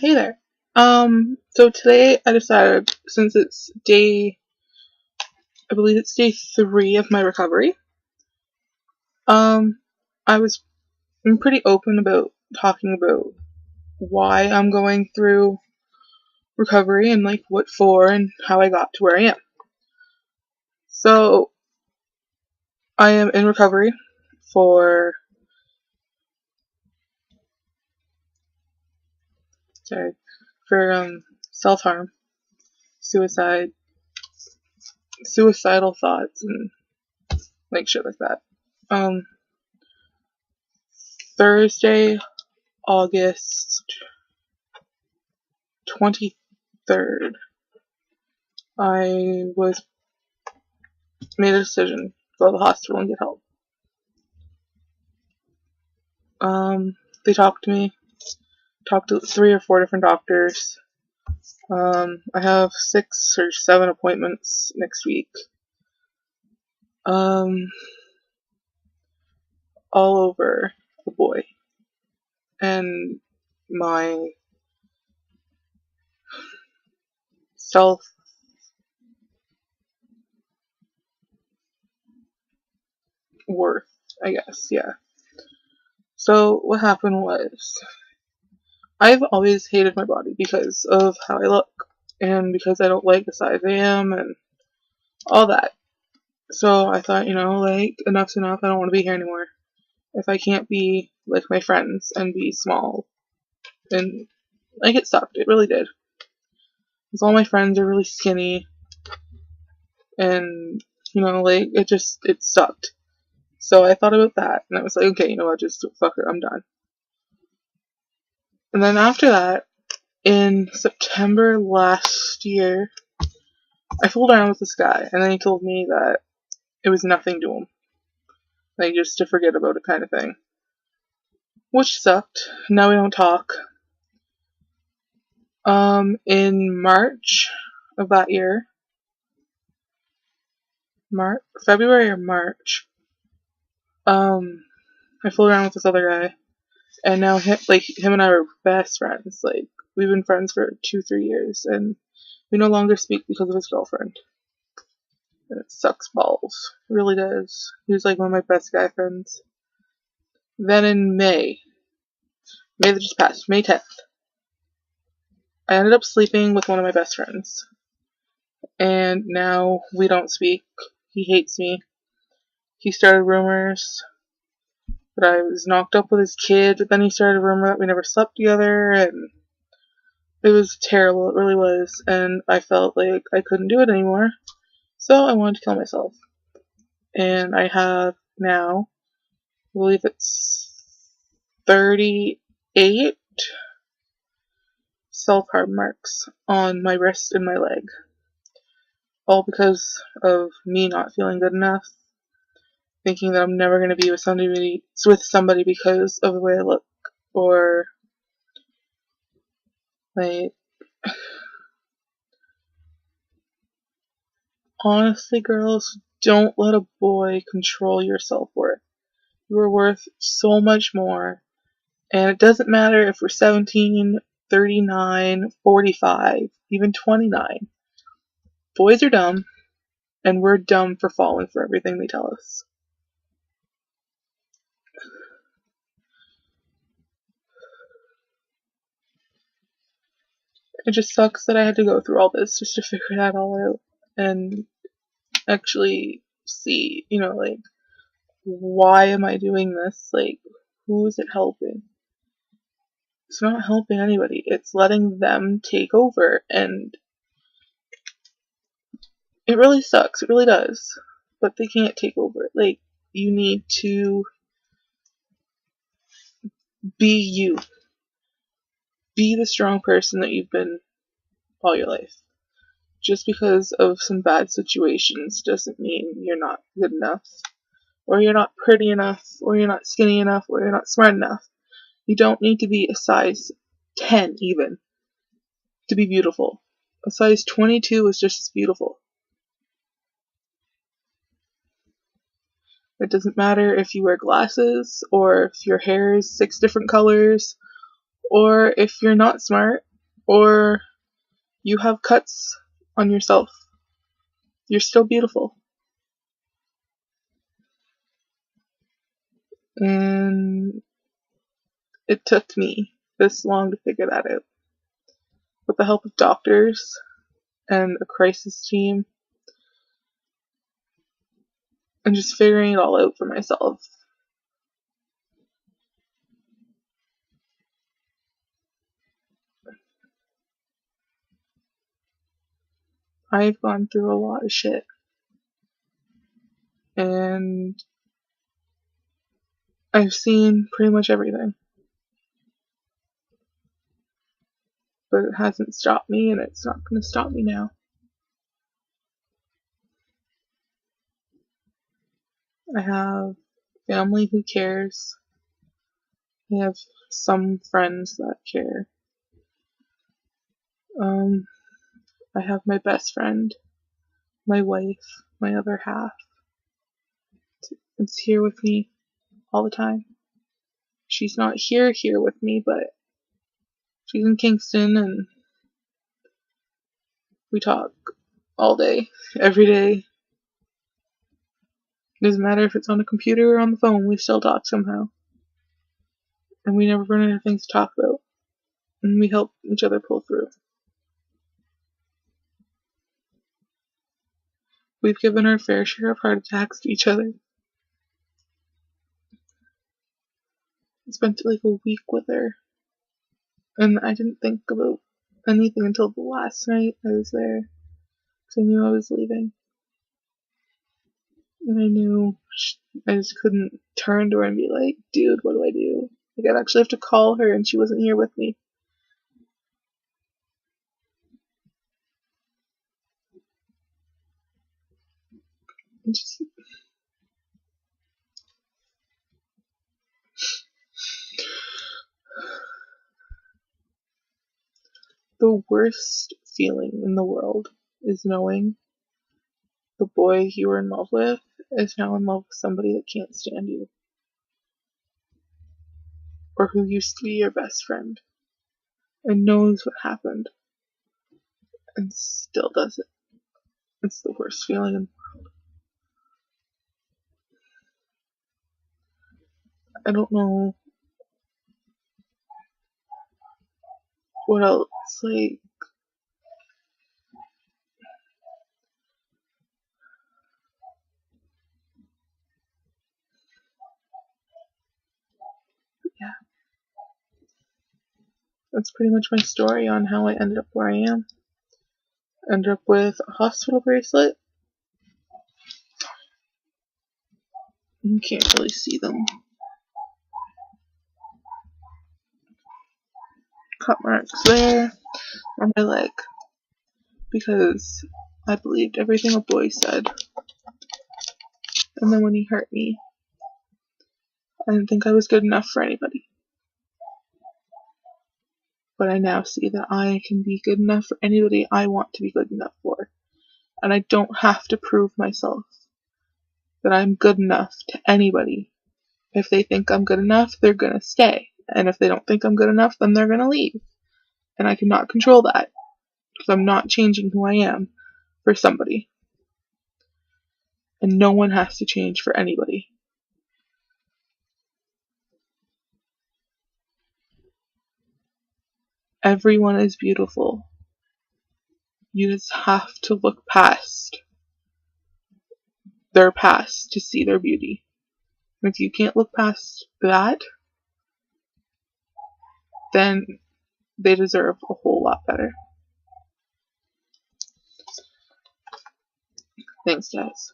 Hey there. So today I decided, since I believe it's day 3 of my recovery, um, I'm pretty open about talking about why I'm going through recovery and like what for and how I got to where I am. So I am in recovery for, sorry, for self-harm, suicide, suicidal thoughts and like shit like that. Thursday, August 23rd, I was made a decision to go to the hospital and get help. They talked to me, talked to 3 or 4 different doctors. I have 6 or 7 appointments next week. All over the boy and my self worth, I guess, yeah. So what happened was, I've always hated my body because of how I look and because I don't like the size I am and all that. So I thought, like, enough's enough. I don't want to be here anymore. If I can't be like my friends and be small, then like it sucked. It really did. Because all my friends are really skinny, and like it sucked. So I thought about that, and I was like, okay, you know what? Just fuck it. I'm done. And then after that, in September last year, I fooled around with this guy, and then he told me that it was nothing to him. Like, just to forget about it kind of thing. Which sucked. Now we don't talk. In March of that year, February or March, I fooled around with this other guy, and now him and I are best friends. Like, we've been friends for 2-3 years, and we no longer speak because of his girlfriend. And it sucks balls. It really does. He was like one of my best guy friends. Then in May that just passed, May 10th, I ended up sleeping with one of my best friends. And now we don't speak. He hates me. He started rumors that I was knocked up with his kid, but then he started a rumor that we never slept together, and it was terrible. It really was. And I felt like I couldn't do it anymore. So I wanted to kill myself. And I have now, I believe it's 38 self-harm marks on my wrist and my leg. All because of me not feeling good enough, thinking that I'm never going to be with somebody because of the way I look, or like, honestly, girls, don't let a boy control your self-worth. You are worth so much more, and it doesn't matter if we're 17, 39, 45, even 29. Boys are dumb, and we're dumb for falling for everything they tell us. It just sucks that I had to go through all this just to figure that all out and actually see, like, why am I doing this? Like, who is it helping? It's not helping anybody. It's letting them take over, and it really sucks. It really does. But they can't take over. Like, you need to be you. Be the strong person that you've been all your life. Just because of some bad situations doesn't mean you're not good enough, or you're not pretty enough, or you're not skinny enough, or you're not smart enough. You don't need to be a size 10 even to be beautiful. A size 22 is just as beautiful. It doesn't matter if you wear glasses, or if your hair is 6 different colors, or if you're not smart, or you have cuts on yourself, you're still beautiful. And it took me this long to figure that out. With the help of doctors and a crisis team, and just figuring it all out for myself. I've gone through a lot of shit. And I've seen pretty much everything. But it hasn't stopped me, and it's not going to stop me now. I have family who cares. I have some friends that care. I have my best friend, my wife, my other half. It's here with me all the time. She's not here with me, but she's in Kingston, and we talk all day, every day. It doesn't matter if it's on a computer or on the phone, we still talk somehow. And we never run out of things to talk about. And we help each other pull through. We've given our fair share of heart attacks to each other. I spent like a week with her, and I didn't think about anything until the last night I was there, because I knew I was leaving. And I knew I just couldn't turn to her and be like, dude, what do I do? Like, I'd actually have to call her, and she wasn't here with me. And just the worst feeling in the world is knowing the boy you were in love with is now in love with somebody that can't stand you, or who used to be your best friend and knows what happened and still does it. It's the worst feeling in the world. I don't know what else. Like, yeah, that's pretty much my story on how I ended up where I am. Ended up with a hospital bracelet. You can't really see them. Cut marks there on my leg because I believed everything a boy said. And then when he hurt me, I didn't think I was good enough for anybody. But I now see that I can be good enough for anybody I want to be good enough for. And I don't have to prove myself that I'm good enough to anybody. If they think I'm good enough, they're gonna stay. And if they don't think I'm good enough, then they're gonna leave. And I cannot control that, because I'm not changing who I am for somebody. And no one has to change for anybody. Everyone is beautiful. You just have to look past their past to see their beauty. And if you can't look past that, then they deserve a whole lot better. Thanks, guys.